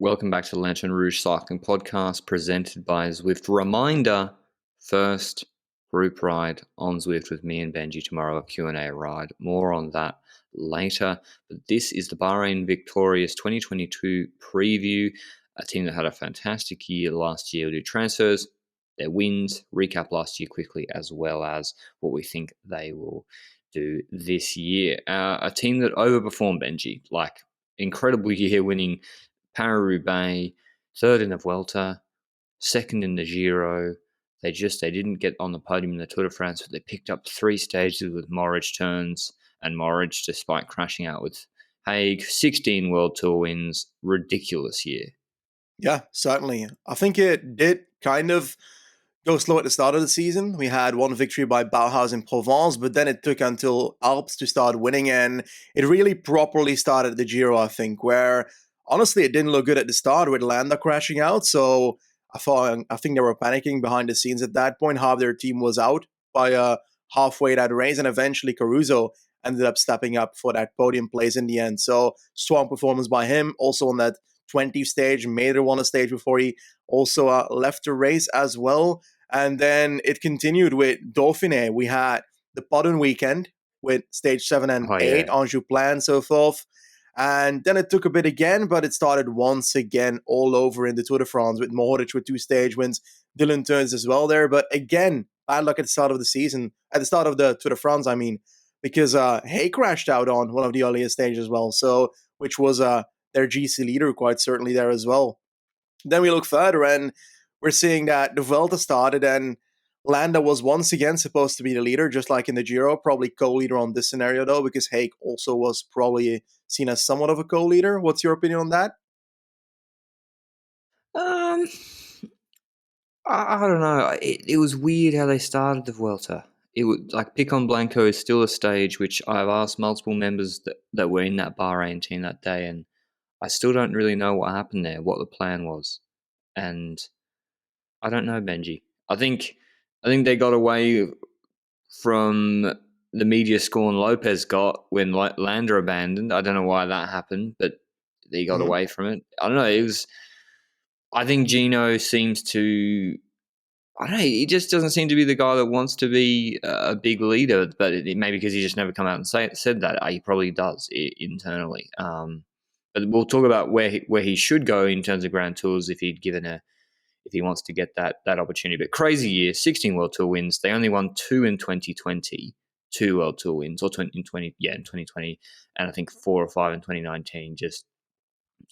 Welcome back to the Lanterne Rouge Cycling Podcast presented by Zwift. Reminder, first group ride on Zwift with me and Benji tomorrow, a Q&A ride. More on that later. But this is the Bahrain Victorious 2022 preview, a team that had a fantastic year last year. We'll do transfers, their wins, recap last year quickly, as well as what we think they will do this year. A team that overperformed, Benji, like incredible year winning Paris-Roubaix, third in the Vuelta, second in the Giro. They didn't get on the podium in the Tour de France, but they picked up 3 stages with Morridge turns, and Morridge, despite crashing out with Haig, 16 World Tour wins, ridiculous year. Yeah, certainly. I think it did kind of go slow at the start of the season. We had one victory by Bauhaus in Provence, but then it took until Alps to start winning, and it really properly started at the Giro, I think, where honestly it didn't look good at the start with Landa crashing out. So I think they were panicking behind the scenes at that point. Half their team was out by halfway that race, and eventually Caruso ended up stepping up for that podium place in the end. So strong performance by him. Also on that 20 stage, Mader won a stage before he also left the race as well. And then it continued with Dauphiné. We had the Podun weekend with stage 7 and 8, Anjou Plan and so forth. And then it took a bit again, but it started once again all over in the Tour de France with Mohoric with 2 stage wins, Dylan Teuns as well there. But again, bad luck at the start of the season, at the start of the Tour de France, I mean, because Hay crashed out on one of the earliest stages as well, so which was their GC leader quite certainly there as well. Then we look further and we're seeing that the Vuelta started and Landa was once again supposed to be the leader, just like in the Giro, probably co-leader on this scenario though, because Haig also was probably seen as somewhat of a co-leader. What's your opinion on that? I don't know. It was weird how they started the Vuelta. It was like Picon Blanco is still a stage which I've asked multiple members that were in that Bahrain team that day, and I still don't really know what happened there, what the plan was. And I don't know, Benji. I think they got away from the media scorn Lopez got when Landa abandoned. I don't know why that happened, but they got away from it. I don't know. I think Gino seems to. I don't know. He just doesn't seem to be the guy that wants to be a big leader, but maybe because he just never come out and said that. He probably does internally. But we'll talk about where he should go in terms of Grand Tours if he wants to get that opportunity. But crazy year, 16 World Tour wins. They only won 2 in 2020, 2 World Tour wins, or in 2020, and I think 4 or 5 in 2019. Just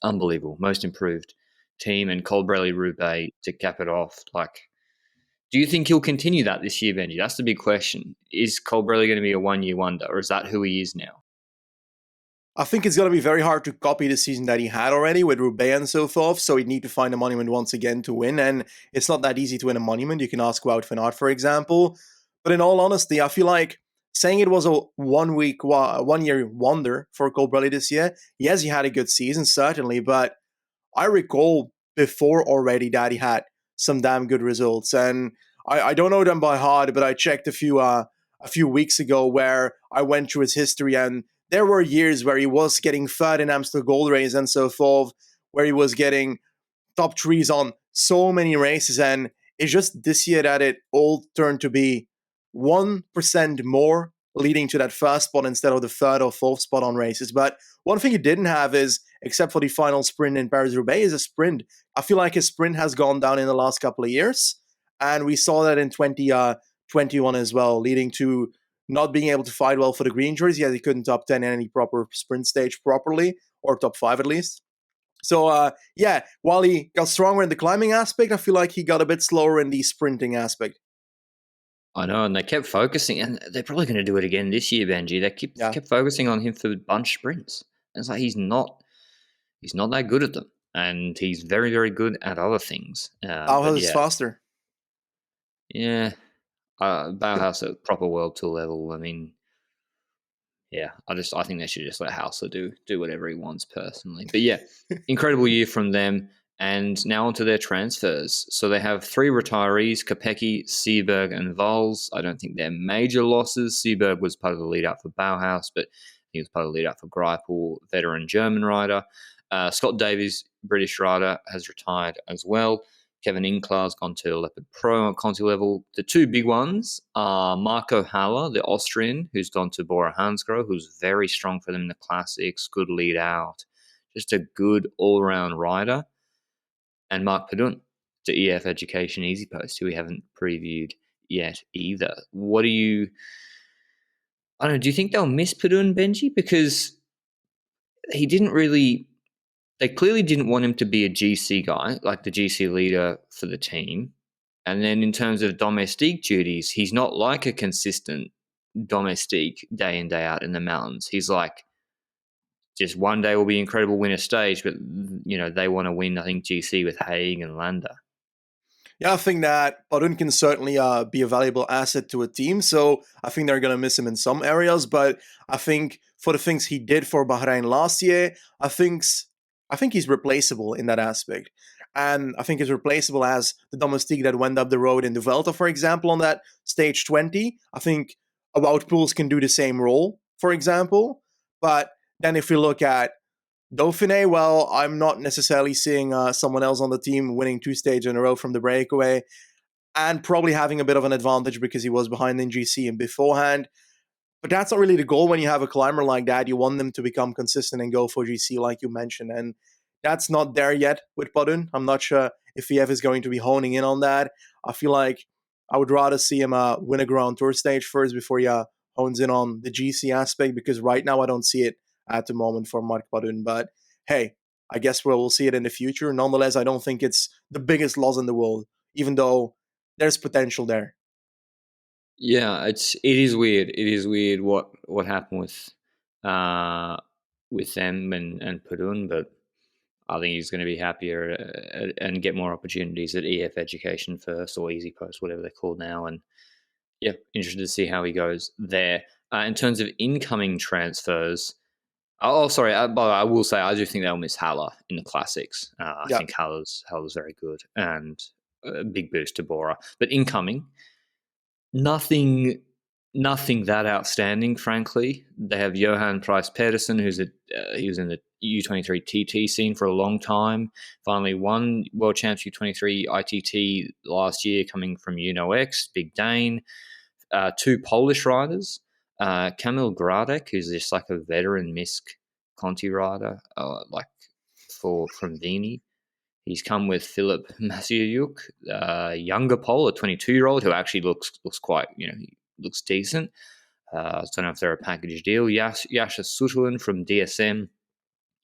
unbelievable. Most improved team, and Colbrelli-Roubaix to cap it off. Like, do you think he'll continue that this year, Benji? That's the big question. Is Colbrelli going to be a one-year wonder, or is that who he is now? I think it's going to be very hard to copy the season that he had already with Roubaix and so forth, so he'd need to find a monument once again to win, and it's not that easy to win a monument. You can ask Wout van Aert, for example. But in all honesty, I feel like saying it was a one-year wonder for Colbrelli this year, yes, he had a good season, certainly, but I recall before already that he had some damn good results, and I don't know them by heart, but I checked a few weeks ago where I went through his history, and there were years where he was getting third in Amstel Gold Race and so forth, where he was getting top threes on so many races, and it's just this year that it all turned to be 1% more leading to that first spot instead of the third or fourth spot on races. But one thing he didn't have is, except for the final sprint in Paris-Roubaix, is a sprint. I feel like his sprint has gone down in the last couple of years, and we saw that in 2021 as well, leading to not being able to fight well for the green jersey, as he couldn't top 10 in any proper sprint stage properly, or top 5 at least. So, while he got stronger in the climbing aspect, I feel like he got a bit slower in the sprinting aspect. I know, and they kept focusing, and they're probably going to do it again this year, Benji. They kept focusing on him for bunch sprints. And it's like he's not that good at them, and he's very, very good at other things. Bauhaus is faster. Yeah, Bauhaus at proper World Tour level. I mean, yeah, I think they should just let Hausler do whatever he wants personally. But yeah, incredible year from them. And now onto their transfers. So they have 3 retirees, Kopecky, Seberg, and Valls. I don't think they're major losses. Seberg was part of the lead-up for Bauhaus, but he was part of the lead-up for Greipel, veteran German rider. Scott Davies, British rider, has retired as well. Kevin Inklar's gone to Leopard Pro on Conti level. The two big ones are Marco Haller, the Austrian, who's gone to Bora Hansgrohe, who's very strong for them in the classics, good lead out, just a good all-round rider. And Mark Padun to EF Education Easy Post, who we haven't previewed yet either. What do you... I don't know, do you think they'll miss Padun, Benji? Because he didn't really... They clearly didn't want him to be a GC guy, like the GC leader for the team. And then in terms of domestique duties, he's not like a consistent domestique day in, day out in the mountains. He's like, just one day will be incredible, win a stage, but they want to win, I think, GC with Haig and Landa. Yeah, I think that Padun can certainly be a valuable asset to a team. So I think they're going to miss him in some areas. But I think for the things he did for Bahrain last year, I think he's replaceable in that aspect. And I think he's replaceable as the domestique that went up the road in the Vuelta, for example, on that stage 20. I think Wout Poels can do the same role, for example. But then if we look at Dauphiné, well, I'm not necessarily seeing someone else on the team winning 2 stages in a row from the breakaway and probably having a bit of an advantage because he was behind in GC and beforehand. But that's not really the goal when you have a climber like that. You want them to become consistent and go for GC, like you mentioned. And that's not there yet with Padun. I'm not sure if EF is going to be honing in on that. I feel like I would rather see him win a Grand Tour stage first before he hones in on the GC aspect, because right now I don't see it at the moment for Mark Padun. But hey, I guess we'll see it in the future. Nonetheless, I don't think it's the biggest loss in the world, even though there's potential there. Yeah, it is weird. It is weird what happened with them and Padun, but I think he's going to be happier and get more opportunities at EF Education First or Easy Post, whatever they're called now. And yeah, interested to see how he goes there. In terms of incoming transfers, sorry, but I will say I do think they'll miss Haller in the classics. I Yeah. think Haller's very good and a big boost to Bora. But incoming, nothing that outstanding, frankly. They have Johan Price Pedersen, he was in the U23 TT scene for a long time. Finally won World Champs U23 ITT last year, coming from X, Big Dane. 2 Polish riders, Kamil Gradek, who's just like a veteran MISC Conti rider, from Vini. He's come with Filip Masiujuk, younger Pole, a 22-year-old who actually looks quite, he looks decent. I don't know if they're a package deal. Jascha Sutterlin from DSM,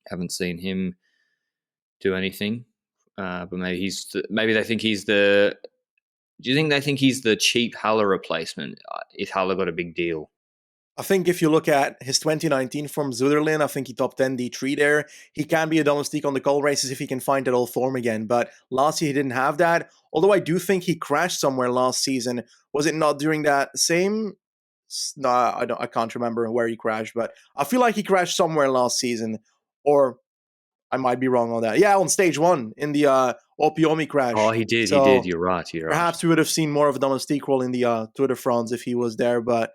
haven't seen him do anything, but maybe they think he's the. Do you think they think he's the cheap Haller replacement if Haller got a big deal? I think if you look at his 2019 from Zuderlin, I think he top 10 D3 there. He can be a domestique on the call races if he can find that old form again. But last year he didn't have that. Although I do think he crashed somewhere last season. Was it not during that same? No, I can't remember where he crashed, but I feel like he crashed somewhere last season, or I might be wrong on that. Yeah, on stage 1 in the Opiomi crash. Oh, he did. So You're right. perhaps we would have seen more of a domestique role in the Tour de France if he was there, but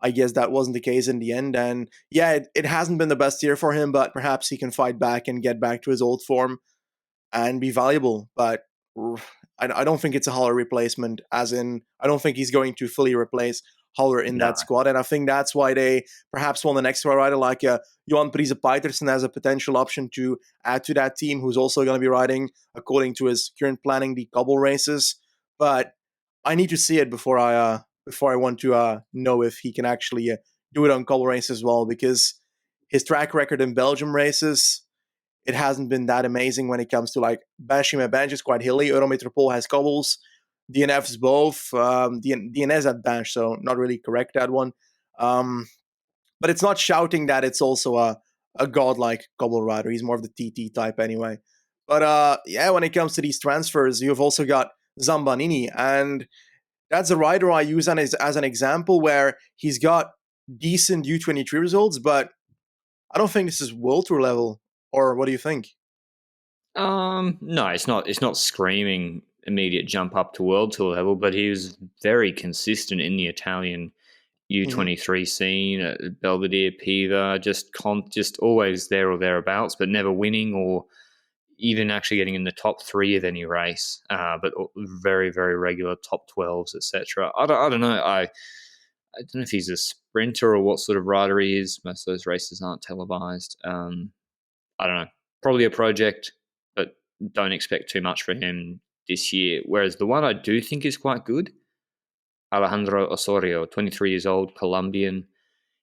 I guess that wasn't the case in the end. And yeah, it hasn't been the best year for him, but perhaps he can fight back and get back to his old form and be valuable. But I don't think it's a Haller replacement, as in, I don't think he's going to fully replace Haller in that squad. And I think that's why they perhaps want an extra rider like Johan Prise Peitersen as a potential option to add to that team, who's also going to be riding, according to his current planning, the cobble races. But I need to see it before I want to know if he can actually do it on cobble races as well, because his track record in Belgium races, it hasn't been that amazing when it comes to like Benchimé Bench is quite hilly. Eurometropole has cobbles. DNF's both. DNS at Bench, so not really correct that one. But it's not shouting that it's also a godlike cobble rider. He's more of the TT type anyway. But yeah, when it comes to these transfers, you've also got Zambanini, and that's a rider I use as an example where he's got decent U23 results, but I don't think this is World Tour level. Or what do you think? No, it's not. It's not screaming immediate jump up to World Tour level, but he was very consistent in the Italian U23 scene at Belvedere, Piva, just always there or thereabouts, but never winning or even actually getting in the top 3 of any race, but very, very regular top 12s, etc. I don't know. I don't know if he's a sprinter or what sort of rider he is. Most of those races aren't televised. I don't know. Probably a project, but don't expect too much for him this year. Whereas the one I do think is quite good, Alejandro Osorio, 23 years old, Colombian.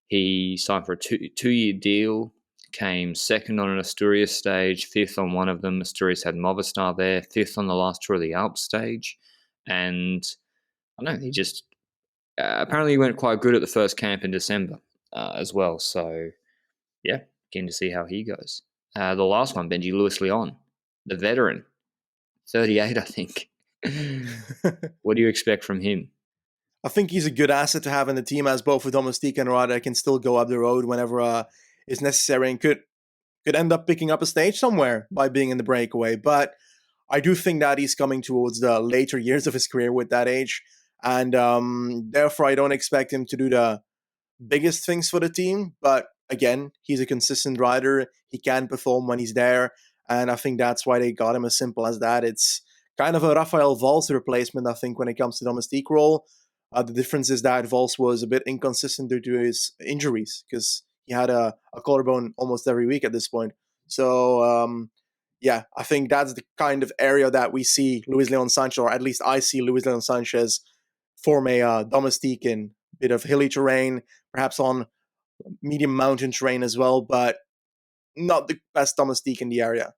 He signed for a two-year deal, came second on an Asturias stage, fifth on one of them. Asturias had Movistar there, fifth on the last Tour of the Alps stage. And I don't know, he just apparently went quite good at the first camp in December as well. So, yeah, keen to see how he goes. The last one, Benji, Luis Leon, the veteran, 38, I think. What do you expect from him? I think he's a good asset to have in the team, as both a domestique and a rider can still go up the road whenever is necessary, and could end up picking up a stage somewhere by being in the breakaway. But I do think that he's coming towards the later years of his career with that age, and therefore I don't expect him to do the biggest things for the team. But again, he's a consistent rider. He can perform when he's there, and I think that's why they got him. As simple as that. It's kind of a Rafael Valls replacement, I think, when it comes to domestique role. The difference is that Valls was a bit inconsistent due to his injuries, because he had a collarbone almost every week at this point. So, yeah, I think that's the kind of area that we see Luis Leon Sanchez, or at least I see Luis Leon Sanchez form a domestique in a bit of hilly terrain, perhaps on medium mountain terrain as well, but not the best domestique in the area.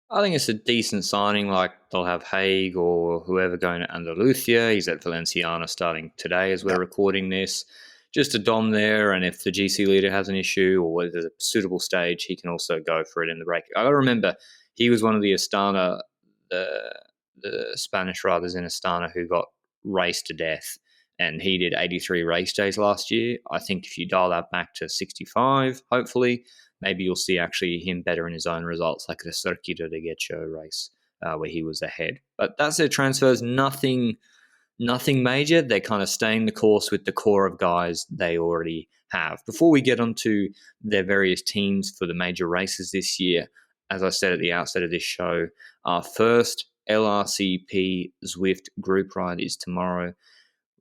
I think it's a decent signing. Like, they'll have Haig or whoever going to Andalusia. He's at Valenciana starting today as we're recording this. Just a dom there, and if the GC leader has an issue or there's a suitable stage, he can also go for it in the break. I remember he was one of the Astana, the Spanish riders in Astana who got raced to death, and he did 83 race days last year. I think if you dial that back to 65, hopefully, maybe you'll see actually him better in his own results, like the Circuito de Guecho race where he was ahead. But that's their transfers. Nothing major. They're kind of staying the course with the core of guys they already have. Before we get onto their various teams for the major races this year, as I said at the outset of this show, our first LRCP Zwift group ride is tomorrow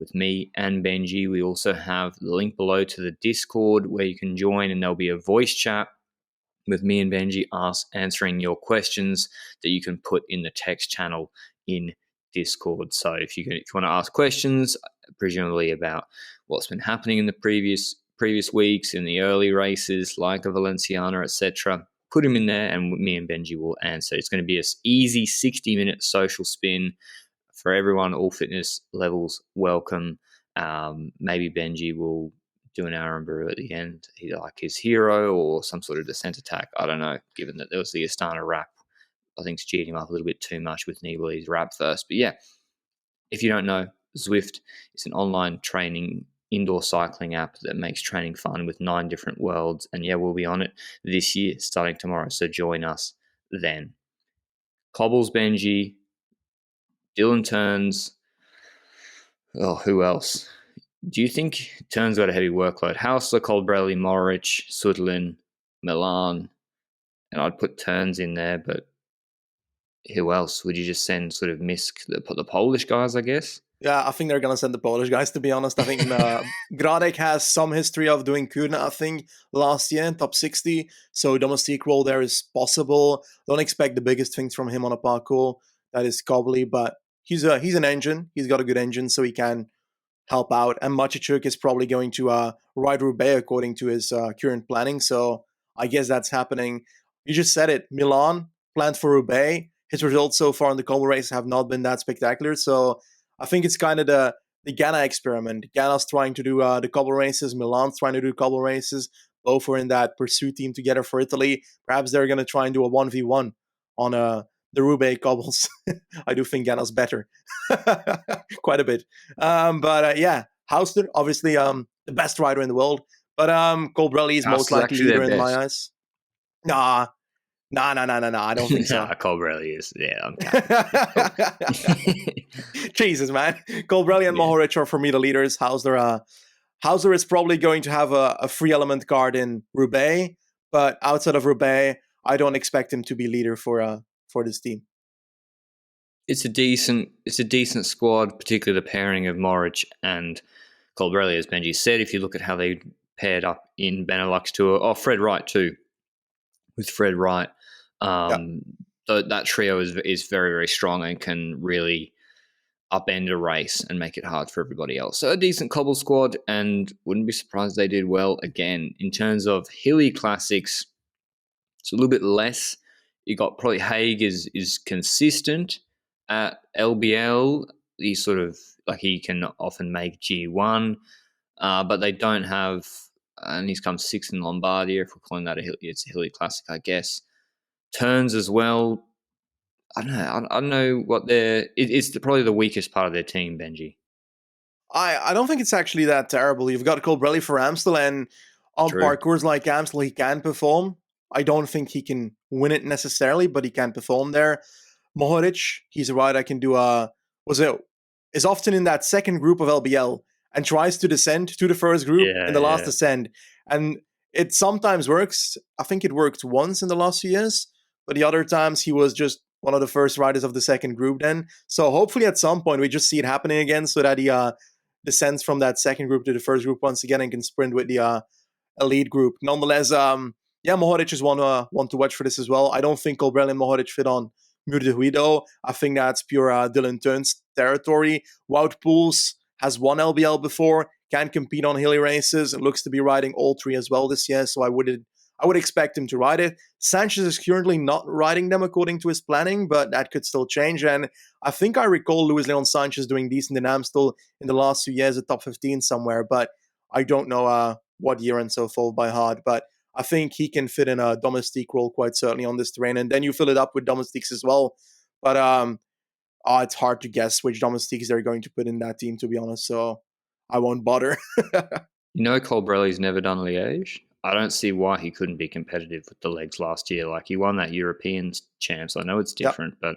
with me and Benji. We also have the link below to the Discord where you can join, and there'll be a voice chat with me and Benji answering your questions that you can put in the text channel in Discord. So if you want to ask questions, presumably about what's been happening in the previous weeks in the early races, like a Valenciana, etc., put them in there, and me and Benji will answer. It's going to be an easy 60-minute social spin for everyone, all fitness levels welcome. Maybe Benji will do an Aaron Brew at the end, either like his hero or some sort of descent attack. I don't know, given that there was the Astana wrap. I think it's cheating him up a little bit too much with Nibali's wrap first. But yeah, if you don't know, Zwift is an online training indoor cycling app that makes training fun with 9 different worlds. And yeah, we'll be on it this year, starting tomorrow. So join us then. Cobbles, Benji, Dylan Turns. Oh, who else? Do you think Turns got a heavy workload? Hausler, Colbrelli, Morich, Sutherland, Milan, and I'd put Turns in there, but who else? Would you just send sort of Misk, the Polish guys, I guess? Yeah, I think they're going to send the Polish guys, to be honest. I think Gradek has some history of doing Kuna, I think, last year in top 60. So domestique role there is possible. Don't expect the biggest things from him on a parkour. That is Cobley, but he's an engine. He's got a good engine, so he can help out. And Macichuk is probably going to ride Roubaix according to his current planning. So I guess that's happening. You just said it. Milan planned for Roubaix. His results so far in the Cobble race have not been that spectacular. So I think it's kind of the Ghana experiment. Ghana's trying to do the Cobble races. Milan's trying to do Cobble races. Both are in that pursuit team together for Italy. Perhaps they're going to try and do a 1v1 on the Roubaix cobbles. I do think Ghana's better. Quite a bit. But yeah, Hausler, obviously the best rider in the world. But Colbrelli is most likely leader in my eyes. Nah. I don't think so. Colbrelli is. Yeah, I'm Jesus, man. Colbrelli and Mohoric are for me the leaders. Hausler Hauser is probably going to have a free element card in Roubaix, but outside of Roubaix, I don't expect him to be leader for this team. It's a decent squad, particularly the pairing of Morich and Colbrelli, as Benji said. If you look at how they paired up in Benelux Tour, Fred Wright too, with Fred Wright, Yeah. that trio is very, very strong and can really upend a race and make it hard for everybody else. So a decent cobble squad, and wouldn't be surprised they did well again. In terms of hilly classics, it's a little bit less. You got probably Haig is consistent at LBL. He's sort of like he can often make G1, but they don't have. And he's come sixth in Lombardia. If we're calling that it's a hilly classic, I guess. Turns as well. I don't know. I don't know what it's probably the weakest part of their team, Benji. I don't think it's actually that terrible. You've got Colbrelli for Amstel, and on True. parcours like Amstel, he can perform. I don't think he can win it necessarily, but he can perform there. Mohoric, he's a rider that can do is often in that second group of LBL and tries to descend to the first group in the last Yeah. descent. And it sometimes works. I think it worked once in the last few years, but the other times he was just one of the first riders of the second group then. So hopefully at some point we just see it happening again so that he descends from that second group to the first group once again and can sprint with the elite group. Nonetheless, Mohoric is one to watch for this as well. I don't think Colbrelli and Mohoric fit on Mur de Huido. I think that's pure Dylan Turn's territory. Wout Poels has won LBL before, can compete on hilly races, and looks to be riding all three as well this year, so I would expect him to ride it. Sanchez is currently not riding them according to his planning, but that could still change. And I think I recall Luis Leon Sanchez doing decent in Amstel in the last few years, a top 15 somewhere, but I don't know what year and so forth by heart. But I think he can fit in a domestique role quite certainly on this terrain. And then you fill it up with domestiques as well. But it's hard to guess which domestiques they're going to put in that team, to be honest. So I won't bother. Colbrelli's never done Liège. I don't see why he couldn't be competitive with the legs last year. Like, he won that European champs. I know it's Yep. different, but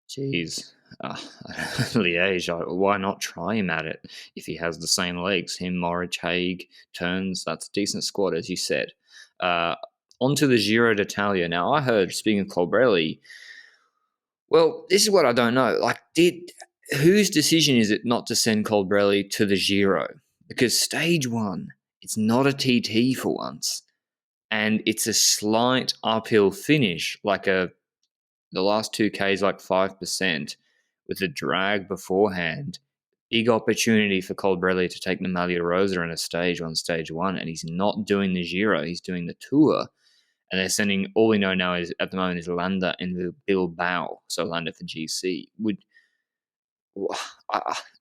geez, Liège, why not try him at it if he has the same legs? Him, Morich, Haig, Turns, that's a decent squad, as you said. Onto the Giro d'Italia. Now, I heard, speaking of Colbrelli, well, this is what I don't know. Like, whose decision is it not to send Colbrelli to the Giro? Because stage one, it's not a TT for once. And it's a slight uphill finish, like the last 2Ks, like 5%, with a drag beforehand. Big opportunity for Colbrelli to take the Maglia Rosa in a stage on stage one, and he's not doing the Giro, he's doing the Tour. And they're sending, all we know now is at the moment is Landa and Bilbao, so Landa for GC.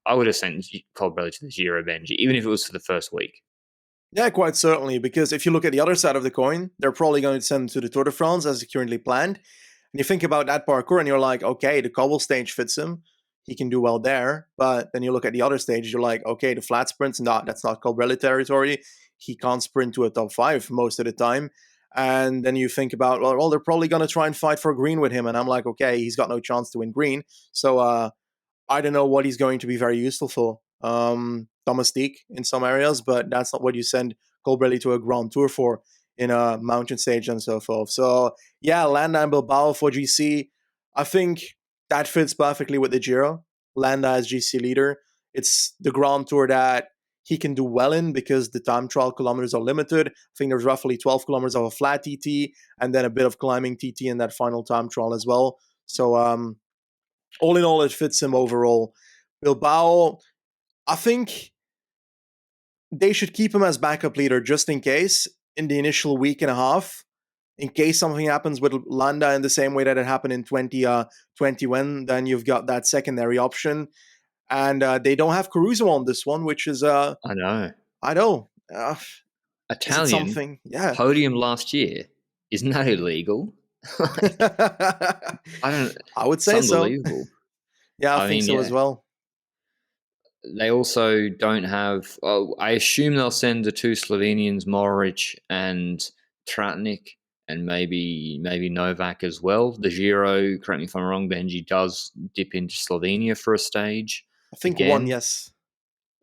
I would have sent Colbrelli to the Giro, Benji, even if it was for the first week. Yeah, quite certainly, because if you look at the other side of the coin, they're probably going to send him to the Tour de France as currently planned. And you think about that parcours and you're like, okay, the cobble stage fits him. He can do well there. But then you look at the other stage, you're like, okay, the flat sprints, that's not Colbrelli territory. He can't sprint to a top 5 most of the time. And then you think about, well, they're probably going to try and fight for green with him. And I'm like, okay, he's got no chance to win green. So I don't know what he's going to be very useful for. Domestique in some areas, but that's not what you send Colbrelli to a Grand Tour for in a mountain stage and so forth. So yeah, Landa and Bilbao for GC. I think that fits perfectly with the Giro. Landa as GC leader. It's the Grand Tour that he can do well in because the time trial kilometers are limited. I think there's roughly 12 kilometers of a flat TT and then a bit of climbing TT in that final time trial as well. So all in all, it fits him overall. Bilbao, I think they should keep him as backup leader just in case in the initial week and a half, in case something happens with Landa in the same way that it happened in 2021, then you've got that secondary option. And they don't have Caruso on this one, which is, I know. Is it Italian something? Yeah. podium last year. Isn't that illegal? I would say it's so. unbelievable. Yeah, I think so as well. They also don't have. I assume they'll send the two Slovenians, Mohoric and Tratnik, and maybe Novak as well. The Giro, correct me if I'm wrong, Benji does dip into Slovenia for a stage. I think again. one, yes.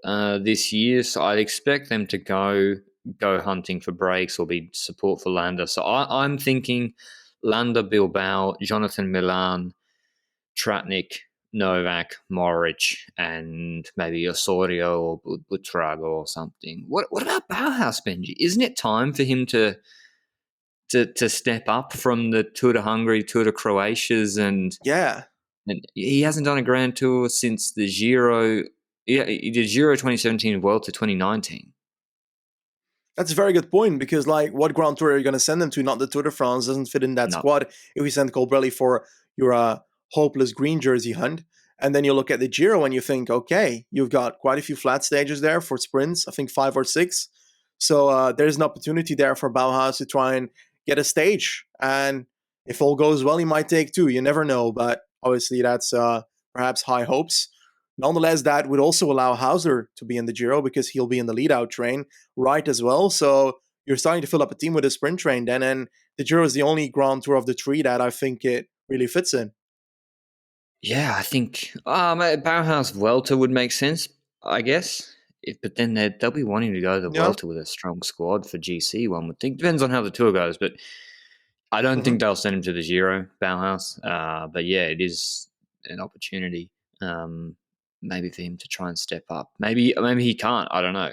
this year, so I'd expect them to go hunting for breaks or be support for Landa. So I'm thinking Landa, Bilbao, Jonathan Milan, Tratnik, Novak, Moric, and maybe Osorio or Butrago or something. What about Bauhaus, Benji? Isn't it time for him to step up from the Tour de Hungary, Tour de Croatia's, Yeah, and he hasn't done a Grand Tour since the Giro. Yeah, he did Giro 2017, World to 2019. that's a very good point because, like, what Grand Tour are you going to send them to? Not the Tour de France doesn't fit in that No. squad. If we send Colbrelli for your hopeless green jersey hunt, and then you look at the Giro and you think, okay, you've got quite a few flat stages there for sprints. I think 5 or 6. So there's an opportunity there for Bauhaus to try and get a stage. And if all goes well, he might take 2. You never know, but obviously that's perhaps high hopes. Nonetheless, that would also allow Hauser to be in the Giro because he'll be in the lead-out train, right, as well. So you're starting to fill up a team with a sprint train then, and the Giro is the only Grand Tour of the 3 that I think it really fits in. Yeah, I think Bauhaus Vuelta would make sense, I guess. But then they'll be wanting to go to the Yeah. Vuelta with a strong squad for GC, one would think. Depends on how the tour goes, but I don't Mm-hmm. think they'll send him to the Giro, Bauhaus. But yeah, it is an opportunity, maybe for him to try and step up. Maybe he can't. I don't know.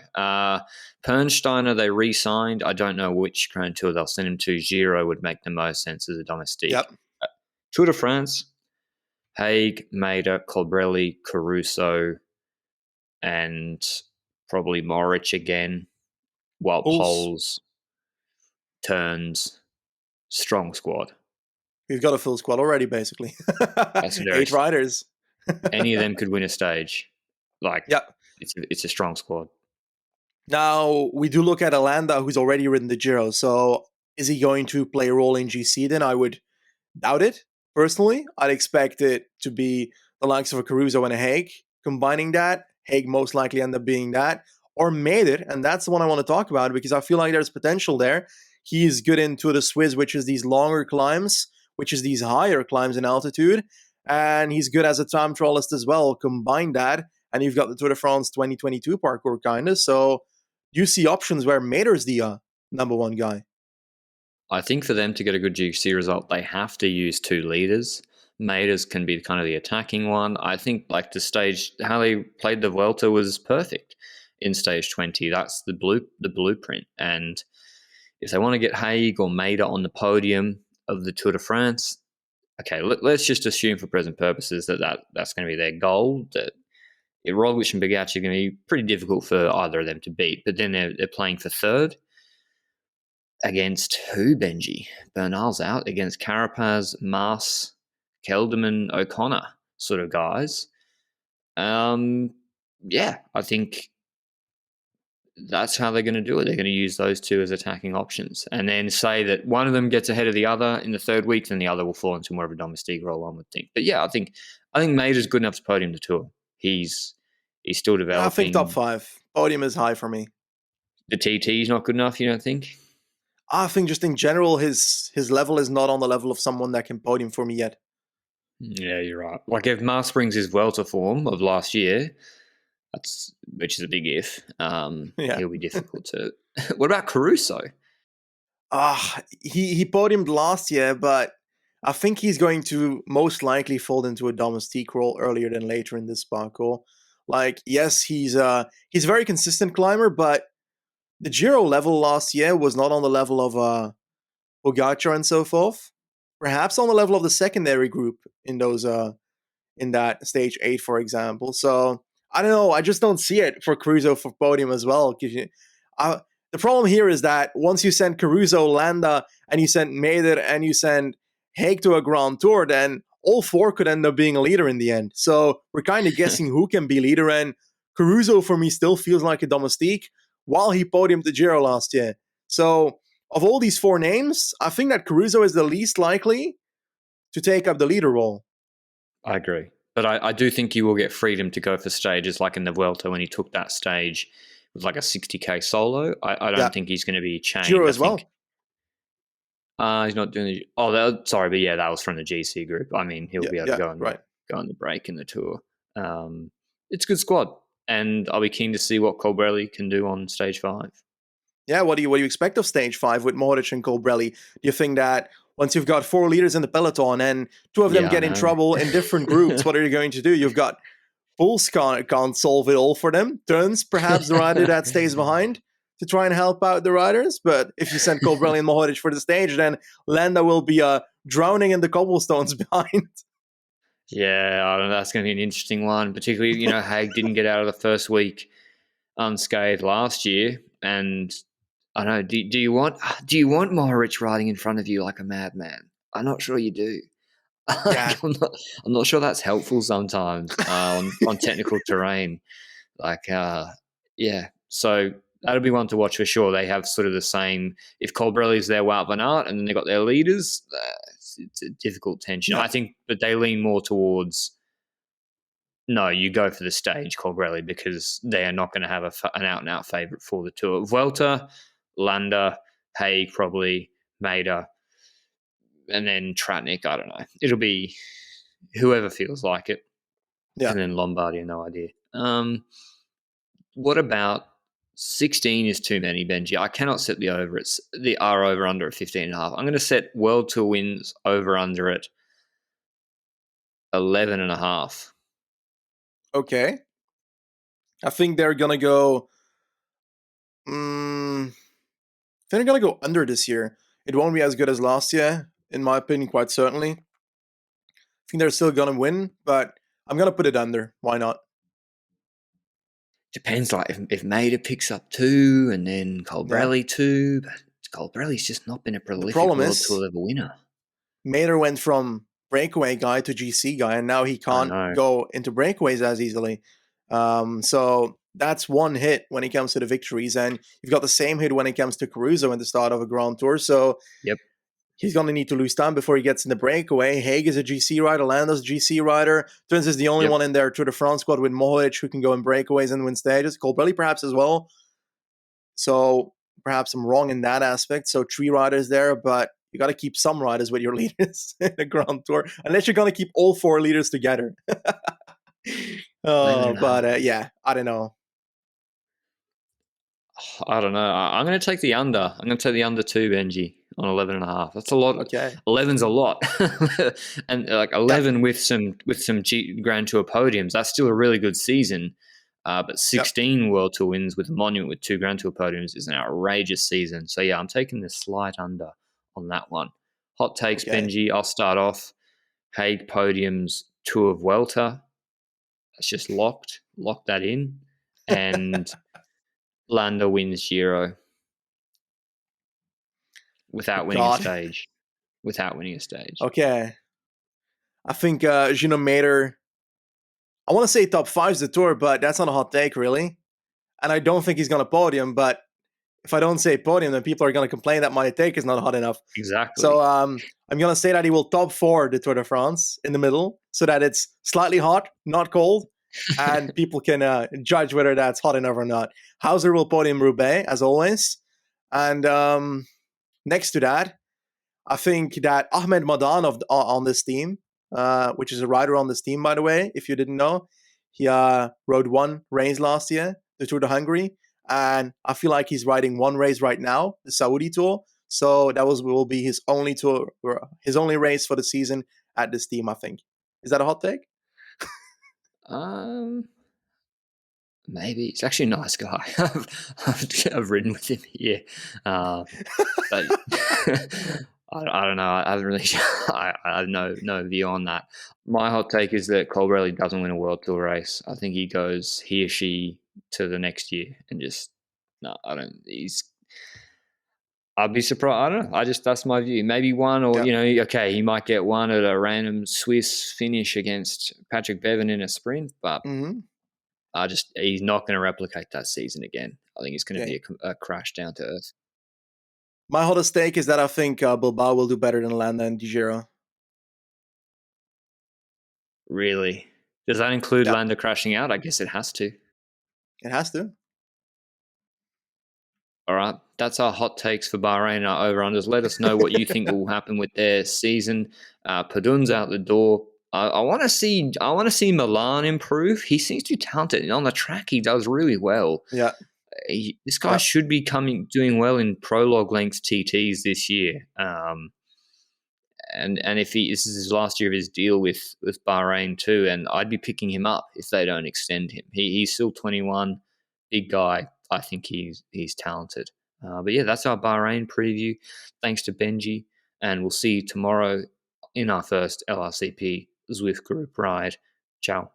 Pernsteiner they re-signed. I don't know which Grand Tour they'll send him to. Giro would make the most sense as a domestique. Yep. Tour de France, Haig, Maida, Colbrelli, Caruso, and probably Moric again. While Pulse. Poles turns strong squad. We've got a full squad already, basically. That's very 8 riders. any of them could win a stage. Like Yeah. it's a strong squad. Now, we do look at Alanda, who's already ridden the Giro. So is he going to play a role in GC then? I would doubt it, personally. I'd expect it to be the likes of a Caruso and a Haig. Combining that, Haig most likely end up being that. Or Meder, and that's the one I want to talk about because I feel like there's potential there. He's good into the Swiss, which is these longer climbs, which is these higher climbs in altitude. And he's good as a time trialist as well. Combine that, and you've got the Tour de France 2022 parkour kind of. So you see options where Meder's the number 1 guy. I think for them to get a good GC result, they have to use 2 leaders. Maiders can be kind of the attacking one. I think like the stage how they played the Vuelta was perfect in stage 20. That's the blueprint. And if they want to get Haig or Maida on the podium of the Tour de France, okay, let's just assume for present purposes that's going to be their goal. That Roglic and Bogacci are going to be pretty difficult for either of them to beat. But then they're playing for third against who, Benji? Bernal's out against Carapaz, Mars, Kelderman, O'Connor sort of guys. Yeah, I think that's how they're going to do it. They're going to use those 2 as attacking options, and then say that one of them gets ahead of the other in the third week, then the other will fall into more of a domestique role, one would think. But yeah, I think Mader's good enough to podium the Tour. He's still developing. I think top 5. Podium is high for me. The TT's not good enough, you don't think? I think just in general, his level is not on the level of someone that can podium for me yet. Yeah, you're right. Like if Mars brings his Vuelta form of last year, which is a big if, he'll be difficult to. What about Caruso? He podiumed last year, but I think he's going to most likely fall into a domestique role earlier than later in this parkour. Like, yes, he's a very consistent climber, but the Giro level last year was not on the level of Pogacar and so forth. Perhaps on the level of the secondary group in those in that stage 8, for example. So I don't know. I just don't see it for Caruso for podium as well. The problem here is that once you send Caruso, Landa, and you send Meder, and you send Haig to a Grand Tour, then all 4 could end up being a leader in the end. So we're kind of guessing who can be leader, and Caruso for me still feels like a domestique while he podiumed the Giro last year. So of all these 4 names, I think that Caruso is the least likely to take up the leader role. I agree. But I do think you will get freedom to go for stages like in the Vuelta when he took that stage with like a 60k solo. I don't think he's going to be chained. Giro as well. He's not doing the... sorry, but yeah, that was from the GC group. I mean, he'll be able to go on the break in the Tour. It's a good squad. and I'll be keen to see what Colbrelli can do on stage 5. Yeah, what do you expect of stage 5 with Mohoric and Colbrelli? Do you think that once you've got 4 leaders in the peloton and 2 of them Yeah, I get in know. trouble in different groups, what are you going to do? You've got Bulls can't solve it all for them. Turns perhaps the rider that stays behind to try and help out the riders. But if you send Colbrelli and Mohoric for the stage, then Landa will be drowning in the cobblestones behind. Yeah, I don't know. That's going to be an interesting one. Particularly, Haig didn't get out of the first week unscathed last year, and I don't know. Do you want Mohoric riding in front of you like a madman? I'm not sure you do. Yeah. I'm not sure that's helpful sometimes on technical terrain. Yeah. So that'll be one to watch for sure. They have sort of the same. If Colbrelli's their Wout van Aert, and then they got their leaders, it's a difficult tension. Yeah. I think, but they lean more towards. No, you go for the stage, Colbrelli, because they are not going to have an out-and-out favourite for the Tour. Vuelta, Landa, Haig probably, Maida, and then Tratnik, I don't know. It'll be whoever feels like it. Yeah. And then Lombardia, no idea. What about 16 is too many, Benji. I cannot set the over. It's the R over under at 15.5. I'm going to set World Tour wins over under at 11.5. Okay. I think they're going to go. They're going to go under this year. It won't be as good as last year, in my opinion, quite certainly. I think they're still going to win, but I'm going to put it under. Why not? Depends, like if Maida picks up 2 and then Yeah. Colbrelli 2, but Colbrelli's just not been a The prolific problem World Tour is, level winner. Mader went from breakaway guy to GC guy, and now he I can't know. go into breakaways as easily. So that's one hit when it comes to the victories, and you've got the same hit when it comes to Caruso in the start of a Grand Tour. So Yep. he's going to need to lose time before he gets in the breakaway. Haig is a GC rider, Lando's a GC rider. Turns is the only Yep. one in their Tour de France squad with Mohoric who can go in breakaways and win stages. Colbrelli perhaps as well. So perhaps I'm wrong in that aspect. So 3 riders there, but you got to keep some riders with your leaders in the Grand Tour, unless you're going to keep all 4 leaders together. 11.5. But yeah, I don't know. I don't know. I'm going to take the under. I'm going to take the under 2, Benji, on 11.5. That's a lot. Okay. 11's a lot. And like 11 Yep. with some Grand Tour podiums, that's still a really good season. But 16 Yep. World Tour wins with a monument with 2 Grand Tour podiums is an outrageous season. So yeah, I'm taking the slight under on that one. Hot takes, Okay. Benji. I'll start off. Haig podiums, Tour of Vuelta. That's just locked. Lock that in. And Landa wins Giro without winning a God. stage. Without winning a stage. Okay. I think Gino Mader, I want to say top 5's the Tour, but that's not a hot take, really. And I don't think he's going to podium, but if I don't say podium, then people are going to complain that my take is not hot enough. Exactly. So I'm going to say that he will top 4 the Tour de France in the middle, so that it's slightly hot, not cold, and people can judge whether that's hot enough or not. Hauser will podium Roubaix, as always. And next to that, I think that Ahmed Madan on this team, which is a rider on this team, by the way, if you didn't know, he rode 1 race last year, the Tour de Hungary, and I feel like he's riding 1 race right now, the Saudi Tour. So that will be his only tour, his only race for the season at this team, I think. Is that a hot take? Maybe it's actually a nice guy. I've ridden with him here, but I don't know. I haven't really. I have no view on that. My hot take is that Colbrelli doesn't win a World Tour race. I think he or she to the next year and just no. I don't. I'd be surprised. I don't know. That's my view. Maybe one, or Yeah. okay, he might get one at a random Swiss finish against Patrick Bevan in a sprint, but Mm-hmm. he's not going to replicate that season again. I think it's going to Okay. be a crash down to earth. My hottest take is that I think Bilbao will do better than Landa and Giro. Really? Does that include Yeah. Landa crashing out? I guess it has to. It has to. All right. That's our hot takes for Bahrain, our over-unders. Let us know what you think will happen with their season. Padun's out the door. I want to see Milan improve. He seems to be talented, and on the track he does really well. Yeah. This guy Yeah. should be doing well in prologue length TTs this year. And if this is his last year of his deal with Bahrain too, and I'd be picking him up if they don't extend him. He's still 21, big guy. I think he's talented. But yeah, that's our Bahrain preview. Thanks to Benji, and we'll see you tomorrow in our first LRCP Zwift group ride. Ciao.